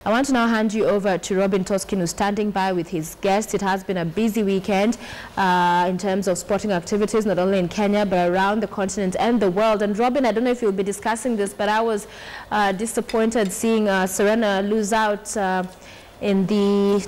I want to now hand you over to Robin Toskin, who's standing by with his guest. It has been a busy weekend in terms of sporting activities, not only in Kenya, but around the continent and the world. And Robin, I don't know if you'll be discussing this, but I was disappointed seeing Serena lose out in the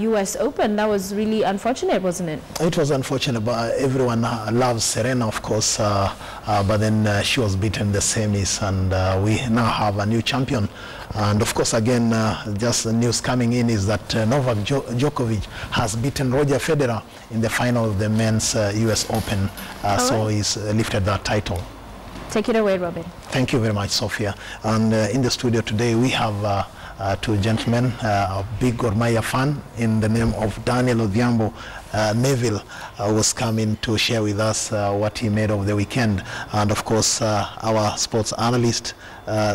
US Open. That was really unfortunate, wasn't it? It was unfortunate, but everyone loves Serena, of course, but then she was beaten in the semis, and we now have a new champion. And of course, again, just the news coming in is that Novak Djokovic has beaten Roger Federer in the final of the men's US Open, so he's lifted that title. Take it away, Robin. Thank you very much, Sophia. And in the studio today, we have two gentlemen, a big Gor Mahia fan in the name of Daniel Odhiambo. Neville was coming to share with us what he made of the weekend. And of course, our sports analyst,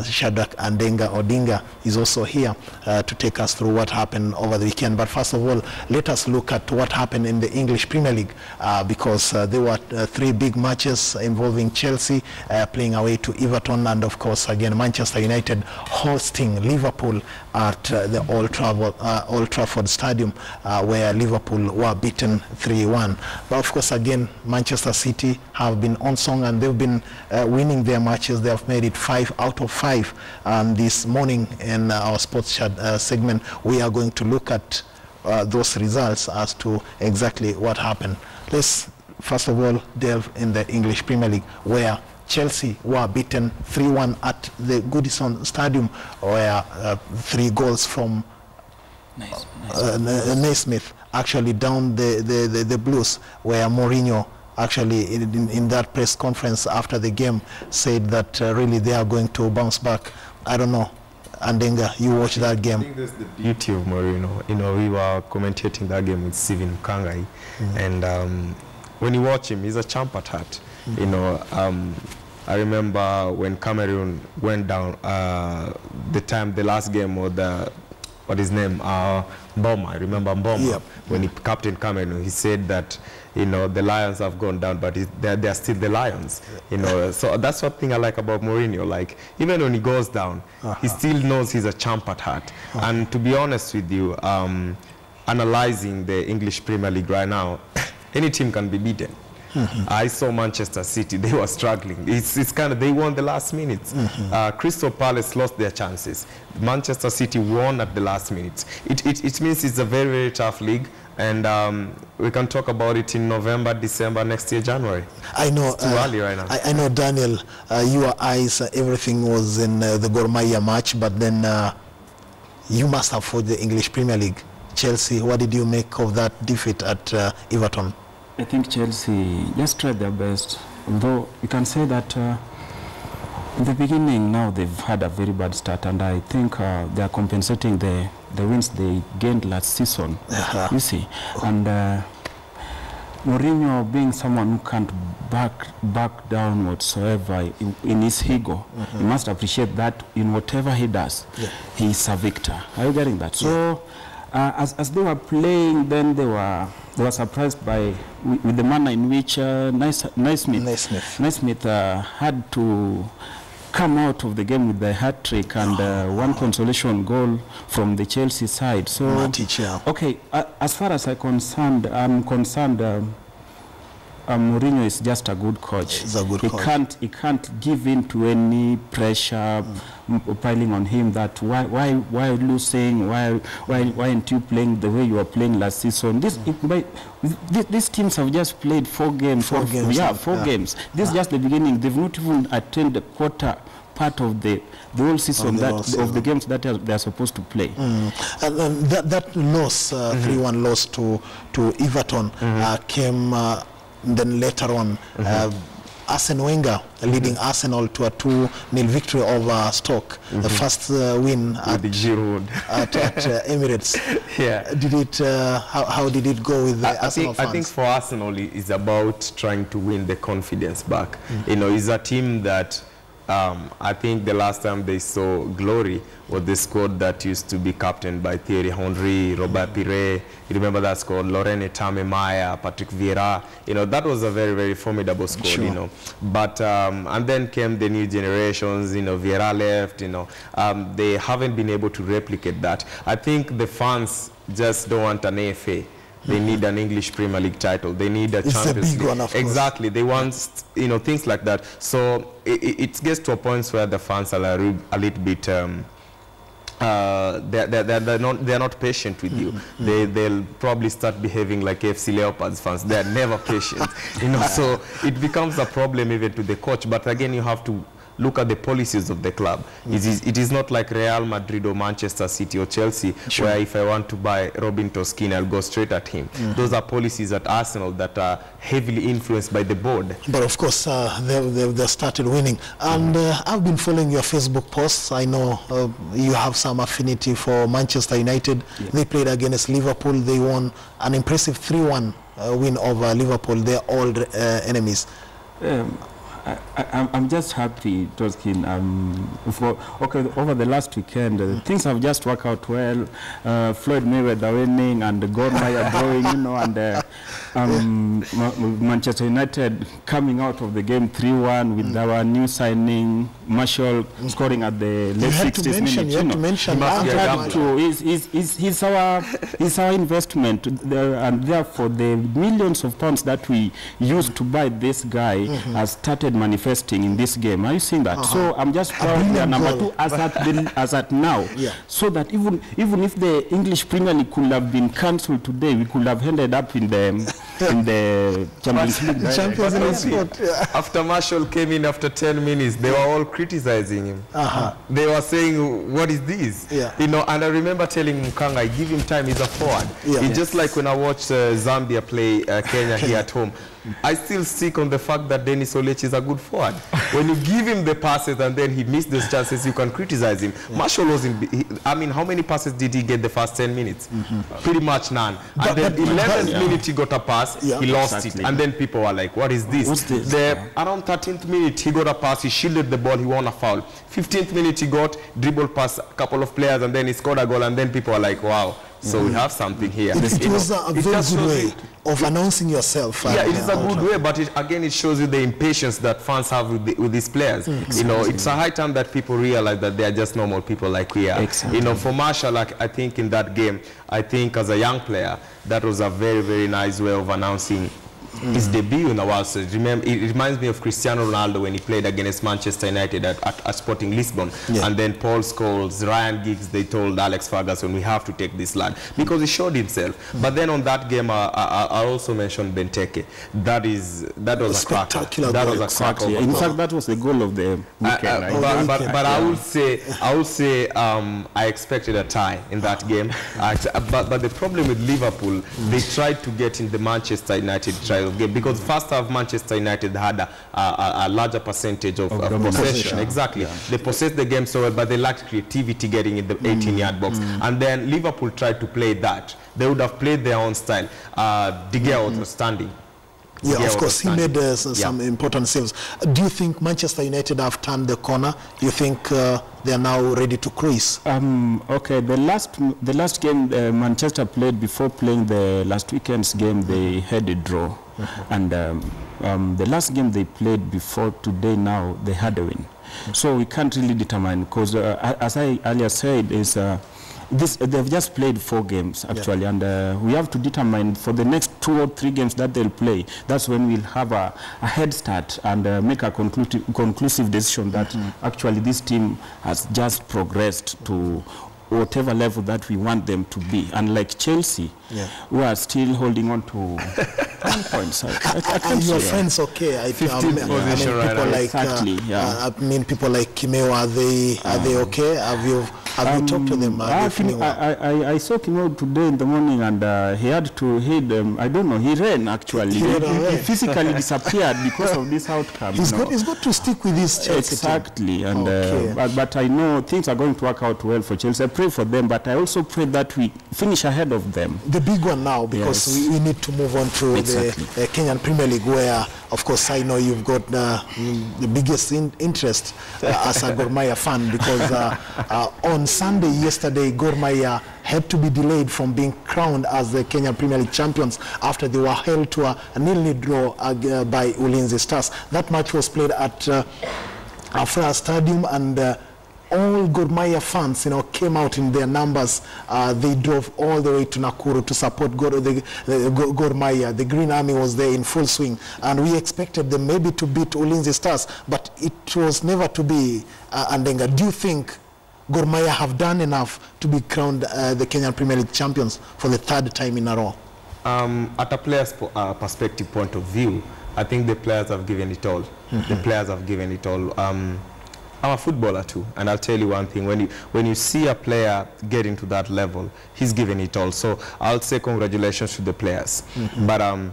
Shadrach Andenga Odinga, is also here to take us through what happened over the weekend. But first of all, let us look at what happened in the English Premier League, because there were three big matches involving Chelsea playing away to Everton, and of course, again, Manchester United hosting Liverpool at the Old Trafford Stadium, where Liverpool were beaten 3-1. But of course, again, Manchester City have been on song, and they've been winning their matches. They have made it 5 out of 5. And this morning in our sports segment, we are going to look at those results as to exactly what happened. Let's first of all delve in the English Premier League, where Chelsea were beaten 3-1 at the Goodison Stadium, where 3 goals from Naismith actually down the Blues, where Mourinho actually in that press conference after the game said that really they are going to bounce back. I don't know, Andenga, you watched that game. I think that's the beauty of Mourinho. You know, we were commentating that game with Steven Kangai, and when you watch him, he's a champ at heart. You know, I remember when Cameroon went down, the last game, or what his name, Mboma. I remember Mboma. Yep. When he captained Cameroon, he said that, you know, the Lions have gone down, but they're still the Lions. You know, so that's one thing I like about Mourinho. Like, even when he goes down, he still knows he's a champ at heart. And to be honest with you, analyzing the English Premier League right now, any team can be beaten. I saw Manchester City, they were struggling. It's kind of, they won the last minutes. Crystal Palace lost their chances. Manchester City won at the last minutes. It means it's a very, very tough league, and we can talk about it in November, December, next year, January. I know, it's too early right now. I know, Daniel, your eyes, everything was in the Gor Mahia match, but then you must have followed the English Premier League. Chelsea, what did you make of that defeat at Everton? I think Chelsea just tried their best, although you can say that in the beginning now they've had a very bad start, and I think they are compensating the wins they gained last season, you see. And Mourinho, being someone who can't back down whatsoever in his ego, he must appreciate that in whatever he does, he's a victor. Are you getting that? So as they were playing, then they were surprised with the manner in which Naismith had to come out of the game with the hat trick and one consolation goal from the Chelsea side. So, okay, as far as I'm concerned, Mourinho is just a good coach. He's a good coach. He can't give in to any pressure piling on him that why are you losing, why aren't you playing the way you were playing last season. These teams have just played 4 games. Four games. This is just the beginning. They've not even attained the quarter part of the whole season of the games that they're supposed to play. And that loss, 3-1 loss to Everton, came then later on. Arsene Wenger leading Arsenal to a 2-0 victory over Stoke, the first win at Emirates. Did it? How did it go with the Arsenal fans? I think for Arsenal, it's about trying to win the confidence back. You know, it's a team that I think the last time they saw glory was the squad that used to be captained by Thierry Henry, Robert Pire. You remember that squad? Laurent Etame Maya, Patrick Vieira. You know, that was a very, very formidable squad, Sure. you know. But, and then came the new generations, you know, Vieira left, you know. They haven't been able to replicate that. I think the fans just don't want an AFA. They need an English Premier League title. They need a Champions League. One, of exactly. They want, you know, things like that. So it gets to a point where the fans are a little bit, they're not patient with you. They'll probably start behaving like FC Leopards fans. They're never patient. You know, so it becomes a problem even to the coach. But again, you have to look at the policies of the club. It is not like Real Madrid or Manchester City or Chelsea, Sure. where if I want to buy Robin Toscini, I'll go straight at him. Those are policies at Arsenal that are heavily influenced by the board. But of course, they've started winning. And I've been following your Facebook posts. I know you have some affinity for Manchester United. Yeah. They played against Liverpool. They won an impressive 3-1 win over Liverpool, their old enemies. I'm just happy, Toskin. Over the last weekend, things have just worked out well. Floyd Mayweather winning and Gor Mahia drawing, you know, and Manchester United coming out of the game 3-1 with our new signing, Marshall, scoring at the late 60th minute. You have to mention He's our investment, and therefore the millions of pounds that we used to buy this guy has started manifesting in this game. Are you seeing that? So I'm just proud we are number 2 as at now. Yeah. So that even if the English Premier League could have been cancelled today, we could have ended up in the Champions League. Champions League. After Marshall came in after 10 minutes, they were all criticizing him. They were saying, what is this? Yeah. You know, and I remember telling Mukanga, give him time, he's a forward. Yeah. It's just like when I watched Zambia play Kenya here at home. I still stick on the fact that Dennis Olechi is a good forward. When you give him the passes and then he missed those chances, you can criticize him. Marshall was I mean, how many passes did he get the first 10 minutes? Pretty much none. And then 11th minute he got a pass, he lost it. And then people were like, what is this? What's this? Around 13th minute, he got a pass, he shielded the ball, he won a foul. 15th minute, he got dribble past a couple of players and then he scored a goal and then people were like, wow. So we have something here. It was a very good way of announcing yourself. Yeah, it is a good way, but again, it shows you the impatience that fans have with these players. You know, it's a high time that people realize that they are just normal people like we are. Exactly. You know, for Marshall, I think in that game, I think as a young player, that was a very, very nice way of announcing his debut in the World Series. Remember, it reminds me of Cristiano Ronaldo when he played against Manchester United at Sporting Lisbon. Yeah. And then Paul Scholes, Ryan Giggs, they told Alex Ferguson, we have to take this lad because he showed himself. But then on that game, I also mentioned Benteke. That was a spectacular. That was a cracker. In fact, that was the goal of the weekend. But I would say, I expected a tie in that game. But the problem with Liverpool, they tried to get in the Manchester United trial of game because first half Manchester United had a larger percentage of possession. Exactly. Yeah. They possessed the game so well, but they lacked creativity getting in the 18-yard box. And then Liverpool tried to play that. They would have played their own style. De Gea was standing. Yeah, of course, he made some important saves. Do you think Manchester United have turned the corner? You think they are now ready to cruise? Okay, the last game Manchester played before playing the last weekend's game, they had a draw. And the last game they played before today now, they had a win. So we can't really determine because, as I earlier said, is they've just played 4 games actually, and we have to determine for the next 2 or 3 games that they'll play. That's when we'll have a head start and make a conclusive decision that actually this team has just progressed to whatever level that we want them to be. Unlike Chelsea, who are still holding on to 10 points. Are your friends okay? 15th position right now. Exactly. I mean, people like Kimeo, are they okay? Have you talked to them? I saw Kimau today in the morning, and he had to head. I don't know. He ran actually. He physically disappeared because of this outcome. He's got to stick with his Chelsea exactly, team. And but I know things are going to work out well for Chelsea. I pray for them, but I also pray that we finish ahead of them. The big one now, because we need to move on to the Kenyan Premier League, where, of course, I know you've got the biggest interest as a Gor Mahia fan, because on Sunday yesterday, Gor Mahia had to be delayed from being crowned as the Kenyan Premier League champions after they were held to a 0-0 draw by Ulinzi Stars. That match was played at Afra Stadium, and all Gor Mahia fans, came out in their numbers. They drove all the way to Nakuru to support Gor Mahia. The Green Army was there in full swing, and we expected them maybe to beat Ulinzi Stars, but it was never to be. Andenga, do you think Gor Mahia have done enough to be crowned the Kenyan Premier League champions for the third time in a row? At a player's perspective point of view, I think the players have given it all. The players have given it all. I'm a footballer too, and I'll tell you one thing: when you see a player getting to that level, he's given it all. So I'll say congratulations to the players. But I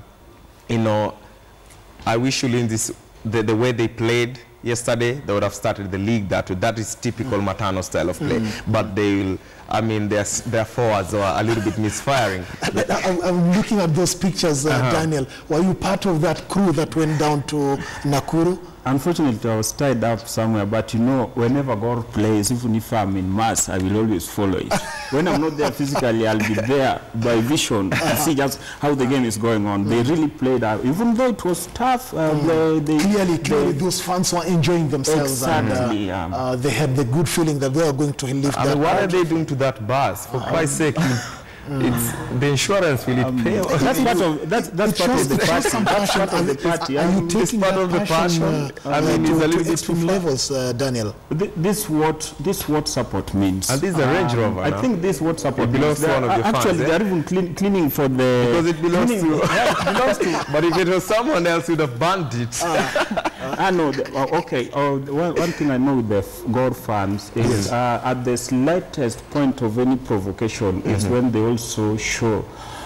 wish Ulinzi, the way they played yesterday, they would have started the league that way. That is typical Matano style of play. But they will. I mean, their forwards are a little bit misfiring. I'm looking at those pictures, Daniel. Were you part of that crew that went down to Nakuru? Unfortunately, I was tied up somewhere, but whenever God plays, even if I'm in mass, I will always follow it. When I'm not there physically, I'll be there by vision to see just how the game is going on. They really played out, even though it was tough. Clearly, those fans were enjoying themselves. Exactly. And they had the good feeling that they are going to lift that. What are they doing to that bus? For Christ's sake. It's the insurance, will it pay? That's part of the party. That's part of the party. Are you taking part of the passion? I mean, it's a little bit extreme levels, Daniel. This what support means. And this is a Range Rover. I think this what support belongs means. to one of your fans. Actually, they are even cleaning for the. Because it belongs to. Yeah, it belongs to. But if it was someone else, you'd have banned it. I know. Okay. One thing I know with the Gor fans is at the slightest point of any provocation is when they also show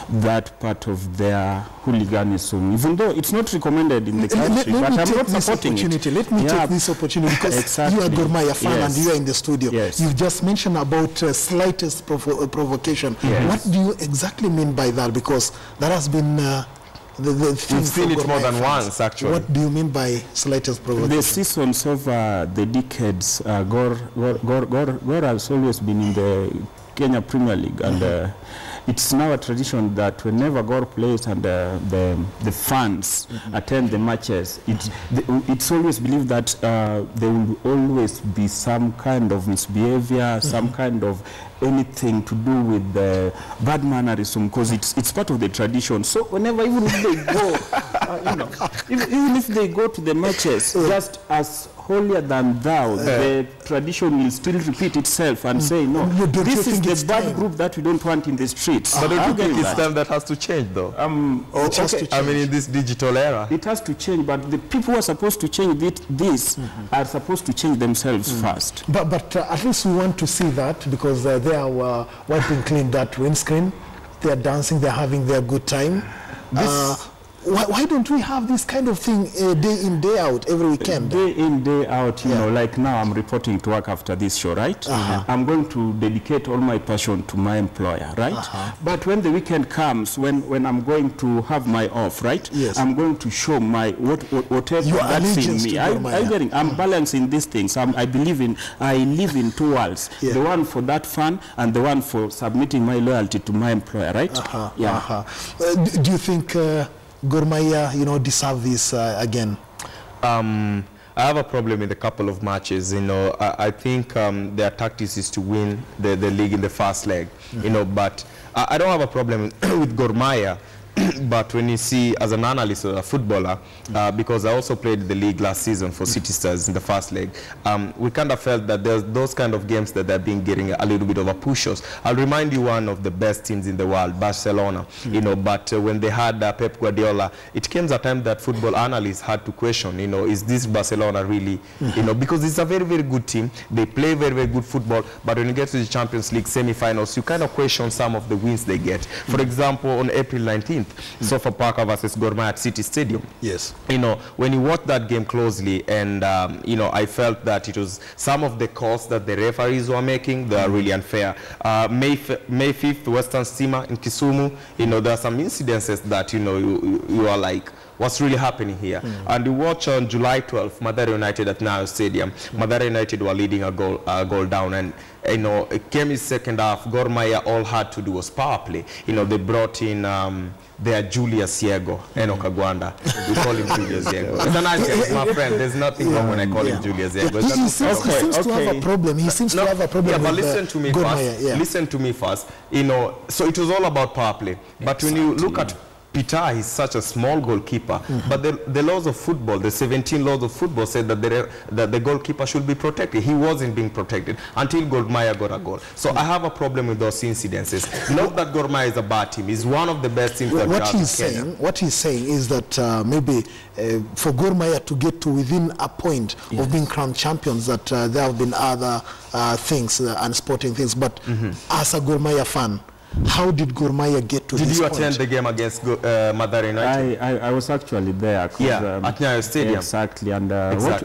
that part of their hooliganism, even though it's not recommended in the country. But I'm not supporting it. Let me take this opportunity, because you are Gor Mahia fan and you are in the studio. You've just mentioned about slightest provocation. What do you exactly mean by that? Because that has been We've seen it more than once, actually. What do you mean by slightest provocation? The seasons over the decades, Gor has always been in the Kenya Premier League, and it's now a tradition that whenever Gor plays and the fans attend the matches, it's always believed that there will always be some kind of misbehavior, some kind of anything to do with the bad mannerism, because it's part of the tradition. So whenever, even if they go, even if they go to the matches, just as holier than thou, the tradition will still repeat itself and say, no, this is the bad group that we don't want in the streets. But don't you think it's time that has to change, though? I mean, in this digital era. It has to change, but the people who are supposed to change this are supposed to change themselves first. But at least we want to see that, because they are wiping clean that windscreen. They are dancing, they are having their good time. Why don't we have this kind of thing day in, day out, every weekend? Day in, day out, you know, like now I'm reporting to work after this show, right? I'm going to dedicate all my passion to my employer, right? But when the weekend comes, when I'm going to have my off, right? I'm going to show my whatever that's in me. I'm balancing these things. I live in two worlds. The one for that fun and the one for submitting my loyalty to my employer, right? Do you think Gor Mahia, deserve this again? I have a problem with a couple of matches. I think their tactics is to win the league in the first leg. But I don't have a problem with Gor Mahia. But when you see, as an analyst or a footballer, because I also played the league last season for City Stars in the first leg, we kind of felt that there's those kind of games that they've been getting a little bit of a push-ups. I'll remind you one of the best teams in the world, Barcelona, you know, but when they had Pep Guardiola, it came a time that football analysts had to question, you know, is this Barcelona really, you know, because it's a very, very good team. They play very, very good football, but when you get to the Champions League semi-finals, you kind of question some of the wins they get. For example, on April 19th, Sofapaka versus Gor Mahia at City Stadium. Yes. You know, when you watch that game closely, and you know, I felt that it was some of the calls that the referees were making, they are really unfair. May 5th, Western Stima in Kisumu, you know, there are some incidences that, you know, you are like, what's really happening here? And you watch on July 12th, Mathare United at Nyayo Stadium. Mathare United were leading a goal down, and you know, it came in second half. Gor Mahia all had to do was power play. You know, they brought in their Julius Yego, Enoch Agwanda. We call him Julius Yego. It's a nice guy, he's my friend. There's nothing wrong when I call him Julius Yego. He seems to have a problem. He seems to have a problem. Yeah, but with, listen to me Gor first. Mahia, Listen to me first. You know, so it was all about power play. But when you look at Peter, he's such a small goalkeeper, but the laws of football, the 17 laws of football said that the goalkeeper should be protected. He wasn't being protected until Gor Mahia got a goal. So I have a problem with those incidences. Not that Gor Mahia is a bad team. He's one of the best teams that what he's saying is that maybe for Gor Mahia to get to within a point of being crowned champions, that there have been other things and sporting things. But as a Gor Mahia fan, how did Gor Mahia get to this point? Did you attend the game against Mathare United? I was actually there. Yeah, at Nyayo Stadium. Exactly. And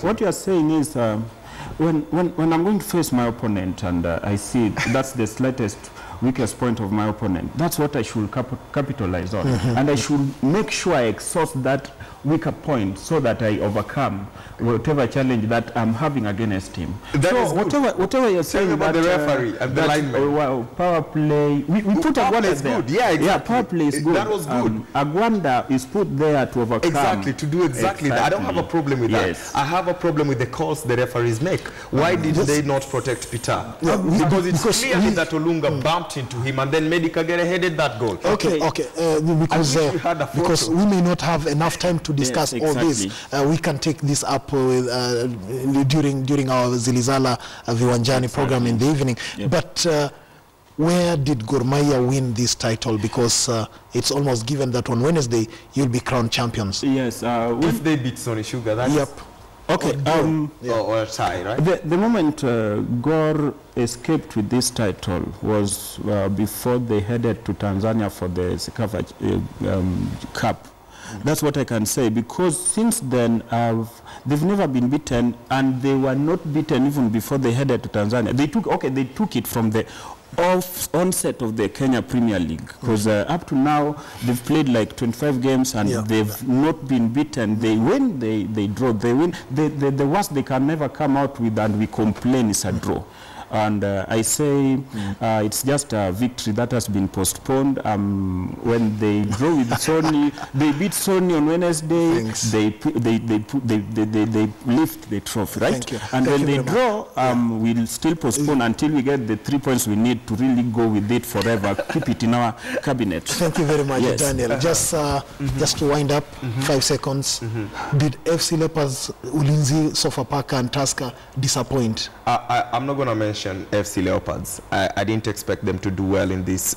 what you are saying is, when I'm going to face my opponent and I see that's the slightest weakest point of my opponent, that's what I should capitalize on. And I should make sure I exhaust that weaker point so that I overcome whatever challenge that I'm having against him. So whatever you're saying about the referee and the lineman. Power play, we put Agwanda there. Good. Yeah, exactly. Yeah, power play is good. That was good. Agwanda is put there to overcome. Exactly, to do exactly that. I don't have a problem with that. I have a problem with the calls the referees make. Why did they not protect Peter? Because it's clearly that Olunga bumped into him and then Medica headed that goal. Okay. Because we may not have enough time to discuss all this. We can take this up with, during our Zilizala Viwanjani program in the evening. But where did Gor Mahia win this title? Because it's almost given that on Wednesday you'll be crowned champions. Yes. If they beat Sony Sugar, that's... Yep. Okay. Or a tie, right? The moment Gor escaped with this title was before they headed to Tanzania for the Sekafa Cup. That's what I can say, because since then they've never been beaten, and they were not beaten even before they headed to Tanzania. They took it from the onset of the Kenya Premier League, because up to now they've played like 25 games and they've not been beaten. They win, they draw, they win. The worst they can never come out with and we complain is a draw. And I say it's just a victory that has been postponed. When they draw with Sony, they beat Sony on Wednesday. They lift the trophy, right? And when they draw, we'll still postpone until we get the 3 points we need to really go with it forever. Keep it in our cabinet. Thank you very much, Daniel. Just to wind up, 5 seconds. Did FC Leopards, Ulinzi, Sofapaka, and Tusker disappoint? I'm not going to mention FC Leopards. I didn't expect them to do well in this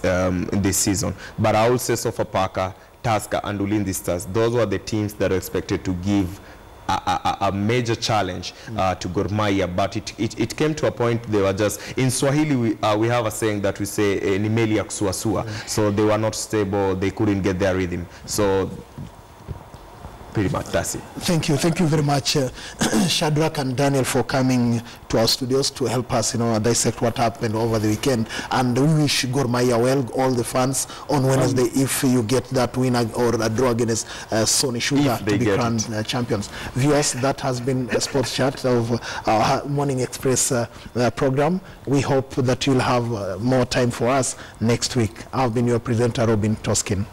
season, but I would say Sofapaka, Tusker, and Ulinzi Stars. Those were the teams that are expected to give a major challenge to Gor Mahia, but it came to a point they were just, in Swahili we have a saying that we say nimeli ya kusuasua, so they were not stable, they couldn't get their rhythm. So pretty much that's it. Thank you very much, Shadrach and Daniel, for coming to our studios to help us, dissect what happened over the weekend. And we wish Gor Mahia well, all the fans, on Wednesday, if you get that win or a draw against Sony Sugar to be crowned champions. Viewers, that has been a sports chat of our Morning Express program. We hope that you'll have more time for us next week. I've been your presenter, Robin Toskin.